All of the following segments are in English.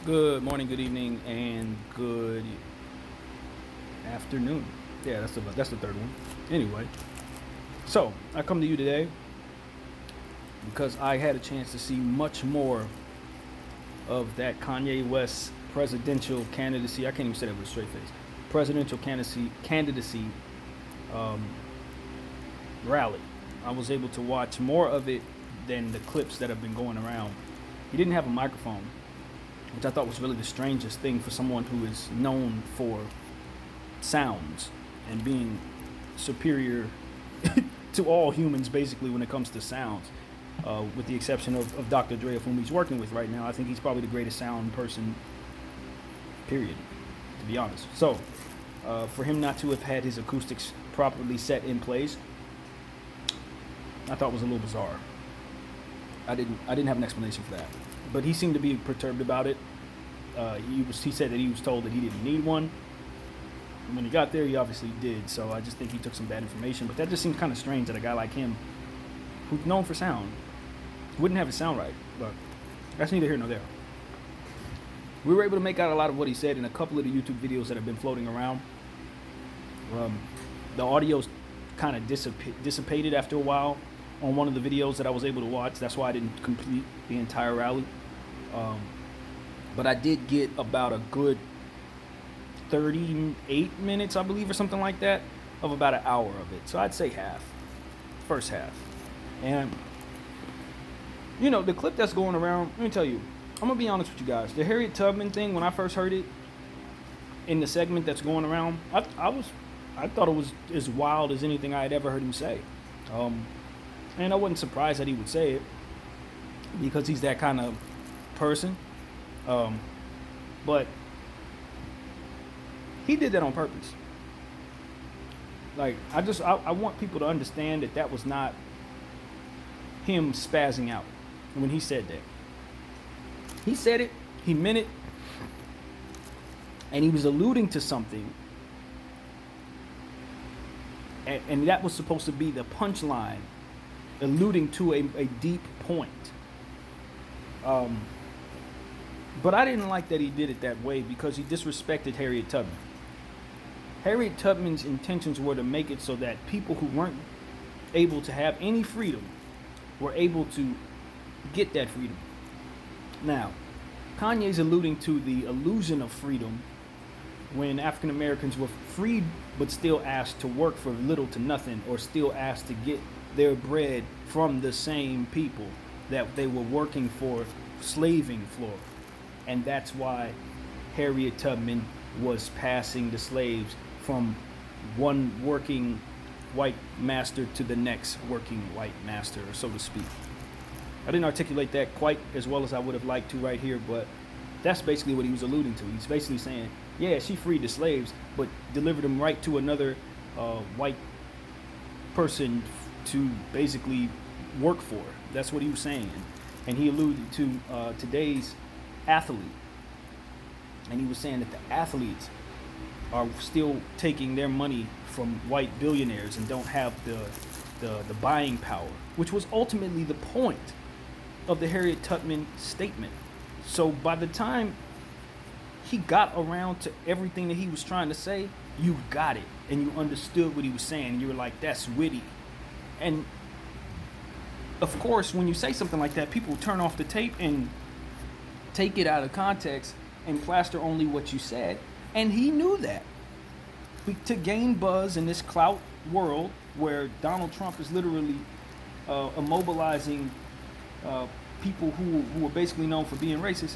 Good morning, good evening, and good afternoon. Yeah, that's the third one. Anyway, so I come to you today because I had a chance to see much more of that Kanye West presidential candidacy. I can't even say that with a straight face. Presidential candidacy um, rally. I was able to watch more of it than the clips that have been going around. He didn't have a microphone, which I thought was really the strangest thing for someone who is known for sounds and being superior to all humans, basically, when it comes to sounds. With the exception of Dr. Dre, of whom he's working with right now. I think he's probably the greatest sound person, period, to be honest. So, for him not to have had his acoustics properly set in place, I thought was a little bizarre. I didn't have an explanation for that, but he seemed to be perturbed about it. He said that he was told that he didn't need one. When he got there, he obviously did. So I just think he took some bad information. But that just seems kind of strange that a guy like him, who's known for sound, wouldn't have his sound right. But that's neither here nor there. We were able to make out a lot of what he said in a couple of the YouTube videos that have been floating around. The audio's kind of dissipated after a while on one of the videos that I was able to watch. That's why I didn't complete the entire rally. But I did get about a good 38 minutes, I believe, or something like that, of about an hour of it. So I'd say half, first half. And, the clip that's going around, let me tell you, I'm going to be honest with you guys. The Harriet Tubman thing, when I first heard it in the segment that's going around, I thought it was as wild as anything I had ever heard him say. And I wasn't surprised that he would say it because he's that kind of person. But he did that on purpose. Like, I want people to understand that was not him spazzing out when he said that. He said it, he meant it, and he was alluding to something. And that was supposed to be the punchline, alluding to a deep point. But I didn't like that he did it that way because he disrespected Harriet Tubman. Harriet Tubman's intentions were to make it so that people who weren't able to have any freedom were able to get that freedom. Now, Kanye's alluding to the illusion of freedom when African Americans were freed but still asked to work for little to nothing, or still asked to get their bread from the same people that they were working for, slaving for. And that's why Harriet Tubman was passing the slaves from one working white master to the next working white master, so to speak. I didn't articulate that quite as well as I would have liked to right here, but that's basically what he was alluding to. He's basically saying, yeah, she freed the slaves, but delivered them right to another white person to basically work for. That's what he was saying. And he alluded to today's athlete. And he was saying that the athletes are still taking their money from white billionaires and don't have the buying power, which was ultimately the point of the Harriet Tubman statement. So by the time he got around to everything that he was trying to say, you got it and you understood what he was saying, and you were like, that's witty. And of course, when you say something like that, people turn off the tape and take it out of context and plaster only what you said. And he knew that. To gain buzz in this clout world where Donald Trump is literally immobilizing people who are basically known for being racist,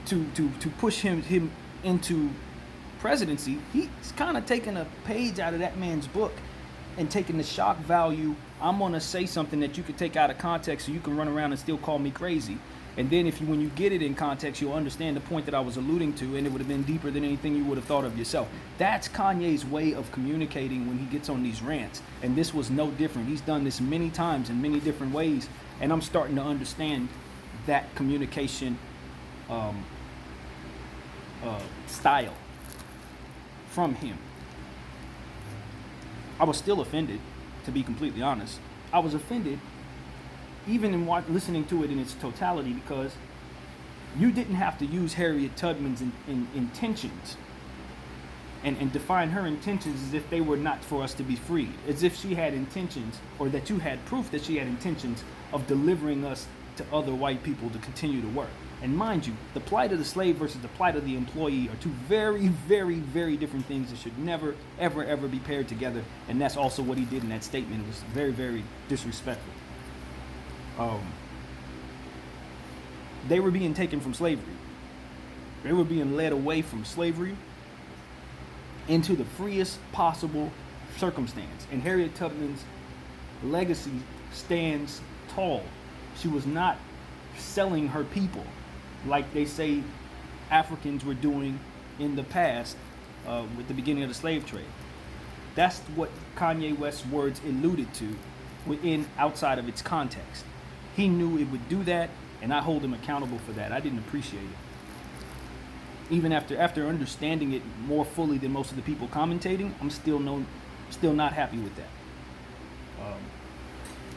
to push him into presidency, he's kind of taking a page out of that man's book and taking the shock value. I'm going to say something that you could take out of context so you can run around and still call me crazy. And then when you get it in context, you'll understand the point that I was alluding to, and it would have been deeper than anything you would have thought of yourself. That's Kanye's way of communicating when he gets on these rants. And this was no different. He's done this many times in many different ways. And I'm starting to understand that communication style from him. I was still offended, to be completely honest. I was offended even in listening to it in its totality, because You didn't have to use Harriet Tubman's intentions and define her intentions as if they were not for us to be freed, as if she had intentions, or that you had proof that she had intentions of delivering us to other white people to continue to work. And mind you, the plight of the slave versus the plight of the employee are two very, very, very different things that should never, ever, ever be paired together. And that's also what he did in that statement. It was very, very disrespectful. They were being taken from slavery. They were being led away from slavery into the freest possible circumstance. And Harriet Tubman's legacy stands tall. She was not selling her people like they say Africans were doing in the past with the beginning of the slave trade. That's what Kanye West's words alluded to within outside of its context. He knew it would do that, and I hold him accountable for that. I didn't appreciate it. Even after understanding it more fully than most of the people commentating, I'm still not happy with that.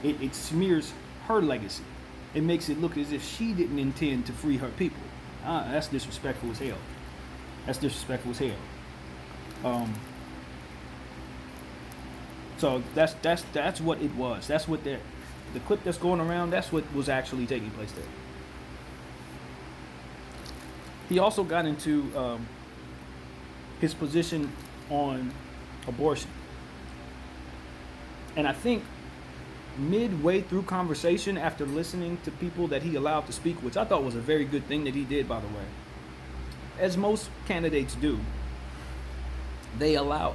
It smears her legacy. It makes it look as if she didn't intend to free her people. That's disrespectful as hell. That's disrespectful as hell. So that's what it was. That's what the clip that's going around. That's what was actually taking place there. He also got into his position on abortion, and I think midway through conversation, after listening to people that he allowed to speak, which I thought was a very good thing that he did, by the way, as most candidates do, they allow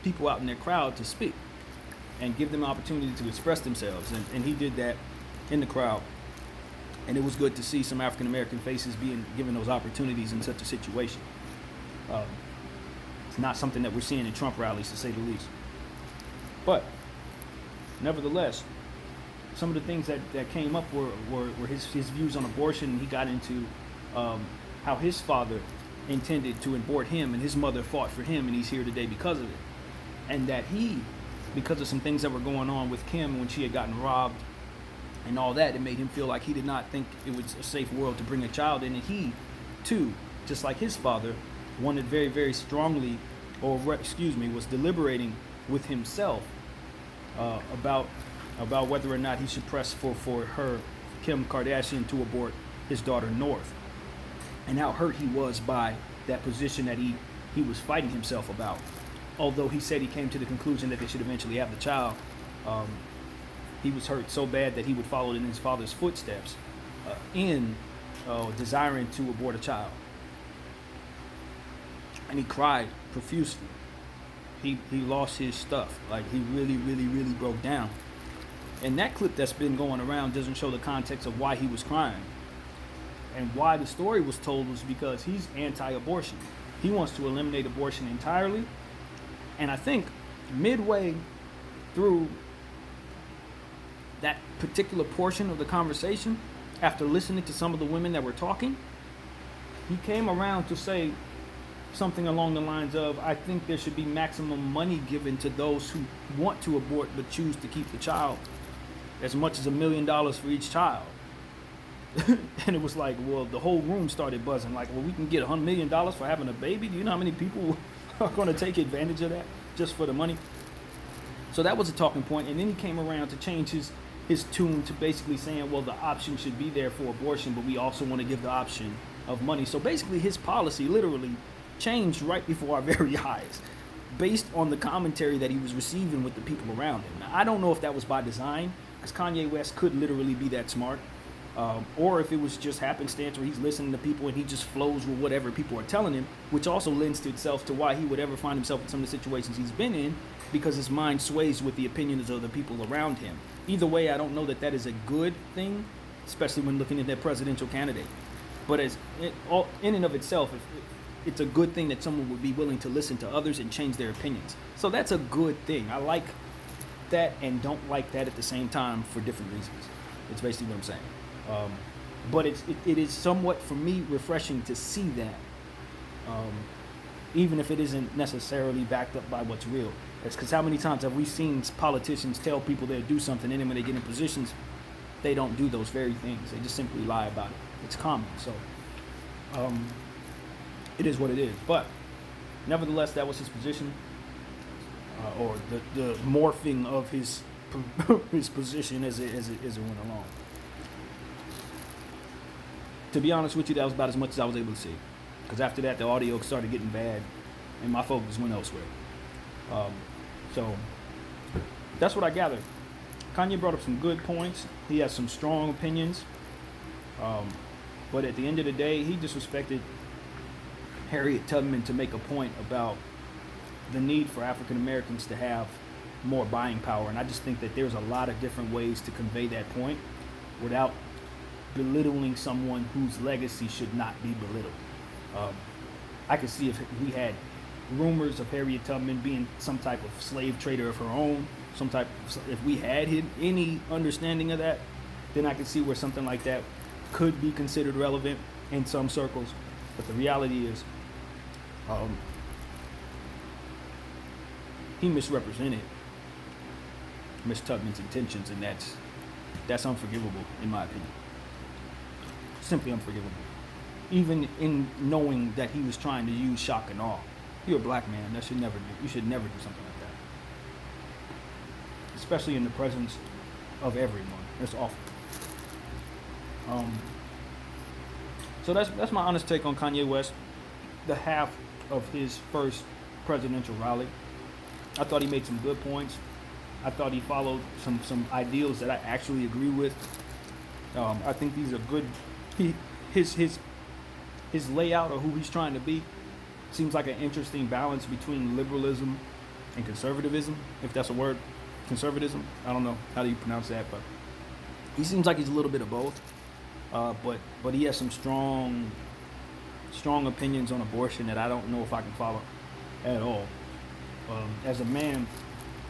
people out in their crowd to speak and give them an opportunity to express themselves, and he did that in the crowd, and it was good to see some African American faces being given those opportunities in such a situation. It's not something that we're seeing in Trump rallies, to say the least, but nevertheless, some of the things that came up were his views on abortion. And he got into how his father intended to abort him, and his mother fought for him, and he's here today because of it. And that he, because of some things that were going on with Kim when she had gotten robbed and all that, it made him feel like he did not think it was a safe world to bring a child in. And he, too, just like his father, wanted very, very strongly, was deliberating with himself about whether or not he should press for her, Kim Kardashian, to abort his daughter North, and how hurt he was by that position that he was fighting himself about. Although he said he came to the conclusion that they should eventually have the child, he was hurt so bad that he would follow in his father's footsteps in desiring to abort a child. And he cried profusely. He lost his stuff. Like, he really, really, really broke down. And that clip that's been going around doesn't show the context of why he was crying. And why the story was told was because he's anti-abortion. He wants to eliminate abortion entirely. And I think midway through that particular portion of the conversation, after listening to some of the women that were talking, he came around to say something along the lines of, I think there should be maximum money given to those who want to abort but choose to keep the child, as much as $1 million for each child. And it was like, well, the whole room started buzzing, like, well, we can get $100 million for having a baby? Do you know how many people are going to take advantage of that just for the money? So that was a talking point. And then he came around to change his tune to basically saying, well, the option should be there for abortion, but we also want to give the option of money. So basically his policy literally changed right before our very eyes, based on the commentary that he was receiving with the people around him. Now, I don't know if that was by design, because Kanye West could literally be that smart, or if it was just happenstance where he's listening to people and he just flows with whatever people are telling him, which also lends to itself to why he would ever find himself in some of the situations he's been in, because his mind sways with the opinions of the people around him. Either way, I don't know that that is a good thing, especially when looking at that presidential candidate. But in and of itself, it's a good thing that someone would be willing to listen to others and change their opinions. So that's a good thing. I like that and don't like that at the same time for different reasons. It's basically what I'm saying. But it is somewhat, for me, refreshing to see that, even if it isn't necessarily backed up by what's real. It's because how many times have we seen politicians tell people they'll do something, and then when they get in positions, they don't do those very things. They just simply lie about it. It's common. So it is what it is. But nevertheless, that was his position, or the morphing of his his position as it went along. To be honest with you, that was about as much as I was able to see. Because after that, the audio started getting bad, and my focus went elsewhere. So that's what I gathered. Kanye brought up some good points. He has some strong opinions. But at the end of the day, he disrespected Harriet Tubman to make a point about the need for African Americans to have more buying power. And I just think that there's a lot of different ways to convey that point without belittling someone whose legacy should not be belittled. I could see if we had rumors of Harriet Tubman being some type of slave trader of her own, if we had any understanding of that, then I could see where something like that could be considered relevant in some circles. But the reality is, he misrepresented Miss Tubman's intentions, and that's unforgivable in my opinion. Simply unforgivable. Even in knowing that he was trying to use shock and awe. You're a black man. You should never do something like that. Especially in the presence of everyone. That's awful. So that's my honest take on Kanye West. The half of his first presidential rally. I thought he made some good points. I thought he followed some ideals that I actually agree with. I think these are good. His layout of who he's trying to be seems like an interesting balance between liberalism and conservatism, if that's a word. Conservatism. I don't know how do you pronounce that, but he seems like he's a little bit of both. But he has some strong opinions on abortion that I don't know if I can follow at all. As a man,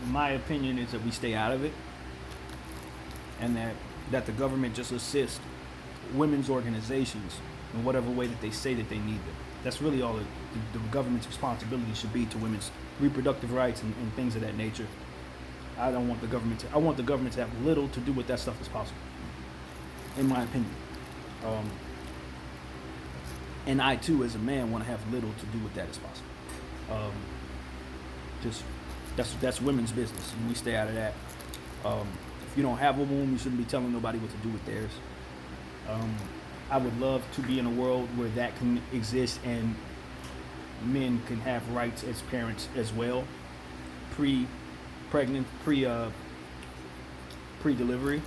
my opinion is that we stay out of it, and that the government just assist women's organizations in whatever way that they say that they need them. That's really all the government's responsibility should be to women's reproductive rights and things of that nature. I want the government to have little to do with that stuff as possible, in my opinion. And I too, as a man, want to have little to do with that as possible. That's women's business, and we stay out of that. If you don't have a womb, you shouldn't be telling nobody what to do with theirs. I would love to be in a world where that can exist and men can have rights as parents as well, pre-delivery,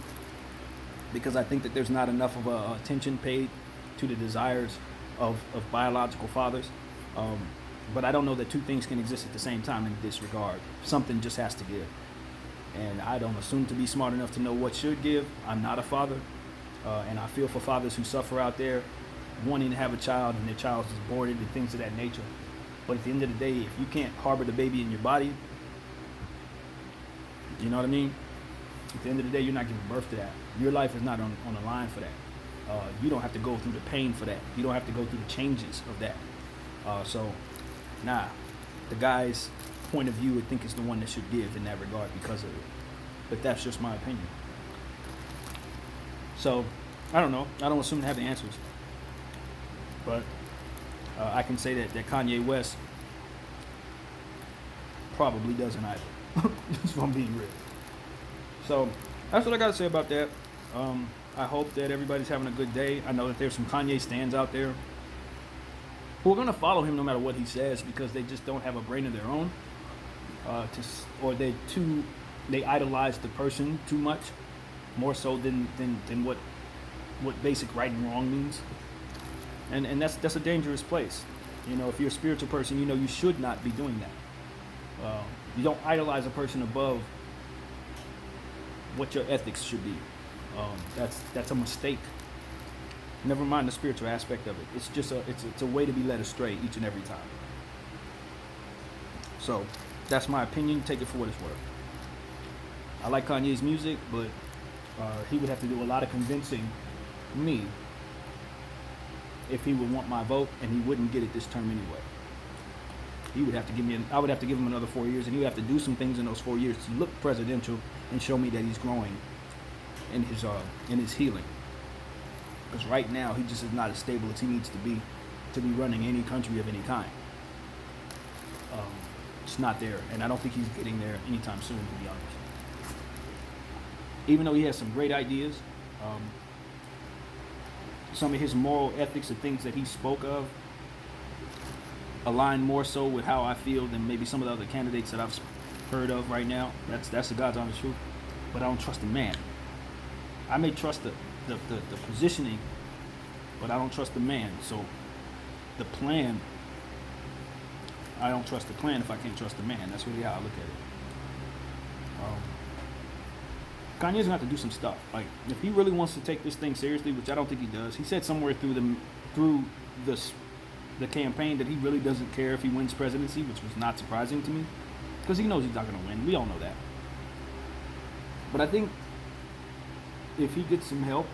because I think that there's not enough of attention paid to the desires of biological fathers. But I don't know that two things can exist at the same time in this regard. Something just has to give. And I don't assume to be smart enough to know what should give. I'm not a father. And I feel for fathers who suffer out there wanting to have a child and their child is aborted and things of that nature. But at the end of the day, if you can't harbor the baby in your body, you know what I mean? At the end of the day, you're not giving birth to that. Your life is not on the line for that. You don't have to go through the pain for that. You don't have to go through the changes of that. The guy's point of view, I think, is the one that should give in that regard because of it. But that's just my opinion. So, I don't know. I don't assume to have the answers. But I can say that Kanye West probably doesn't either. If I'm being real. So, that's what I got to say about that. I hope that everybody's having a good day. I know that there's some Kanye stans out there who are going to follow him no matter what he says because they just don't have a brain of their own. Or they idolize the person too much, more so than what basic right and wrong means. And that's a dangerous place. You know, if you're a spiritual person, you know you should not be doing that. You don't idolize a person above what your ethics should be. That's a mistake. Never mind the spiritual aspect of it. It's just it's a way to be led astray each and every time. So that's my opinion. Take it for what it's worth. I like Kanye's music, but he would have to do a lot of convincing me if he would want my vote, and he wouldn't get it this term anyway. He would have to I would have to give him another 4 years, and he would have to do some things in those 4 years to look presidential and show me that he's growing in his healing. because right now he just is not as stable as he needs to be running any country of any kind. It's not there, and I don't think he's getting there anytime soon, to be honest. Even though he has some great ideas, some of his moral ethics and things that he spoke of align more so with how I feel than maybe some of the other candidates that I've heard of right now. That's the God's honest truth. But I don't trust the man. I may trust the positioning, but I don't trust the man. So the plan, I don't trust the plan if I can't trust the man. That's really how I look at it. Kanye's gonna have to do some stuff. Like, if he really wants to take this thing seriously, which I don't think he does. He said somewhere through the campaign that he really doesn't care if he wins presidency, which was not surprising to me, because he knows he's not gonna win. We all know that. But I think if he gets some help,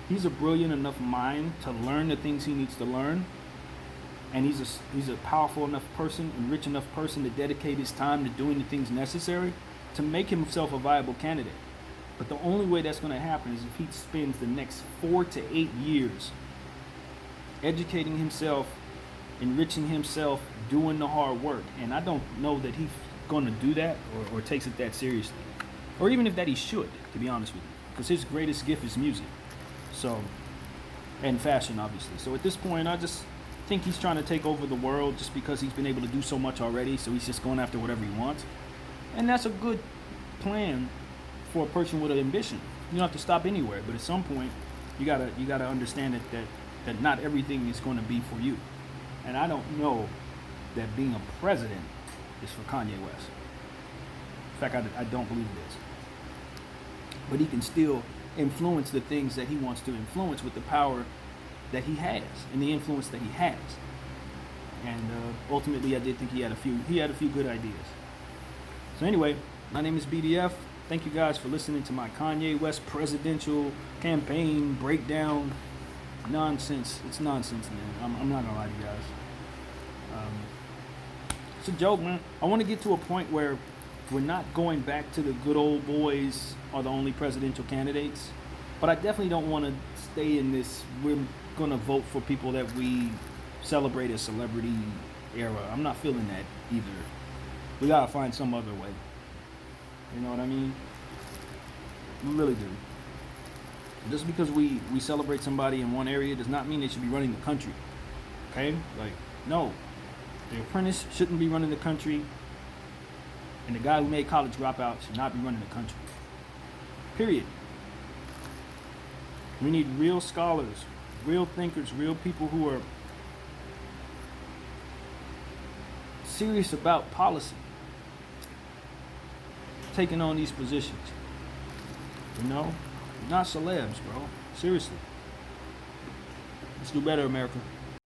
he's a brilliant enough mind to learn the things he needs to learn, and he's a powerful enough person and rich enough person to dedicate his time to doing the things necessary to make himself a viable candidate. But the only way that's going to happen is if he spends the next 4 to 8 years educating himself, enriching himself, doing the hard work. And I don't know that he's going to do that or takes it that seriously. Or even if that he should, to be honest with you. Because his greatest gift is music. So, and fashion, obviously. So at this point, I just think he's trying to take over the world just because he's been able to do so much already. So he's just going after whatever he wants. And that's a good plan for a person with an ambition. You don't have to stop anywhere, but at some point, you gotta understand that not everything is going to be for you. And I don't know that being a president is for Kanye West. In fact, I don't believe it is. But he can still influence the things that he wants to influence with the power that he has and the influence that he has. And ultimately, I did think he had a few good ideas. So anyway, my name is BDF. Thank you guys for listening to my Kanye West presidential campaign breakdown. Nonsense. It's nonsense, man. I'm not gonna lie to you guys. It's a joke, man. I want to get to a point where we're not going back to the good old boys are the only presidential candidates. But I definitely don't want to stay in this we're gonna vote for people that we celebrate as celebrity era. I'm not feeling that either. We gotta find some other way. You know what I mean? We really do. Just because we celebrate somebody in one area does not mean they should be running the country. Okay? Like, no. The Apprentice shouldn't be running the country, and the guy who made college dropout should not be running the country. Period. We need real scholars, real thinkers, real people who are serious about policy, taking on these positions. You know? Not celebs, bro. Seriously. Let's do better, America.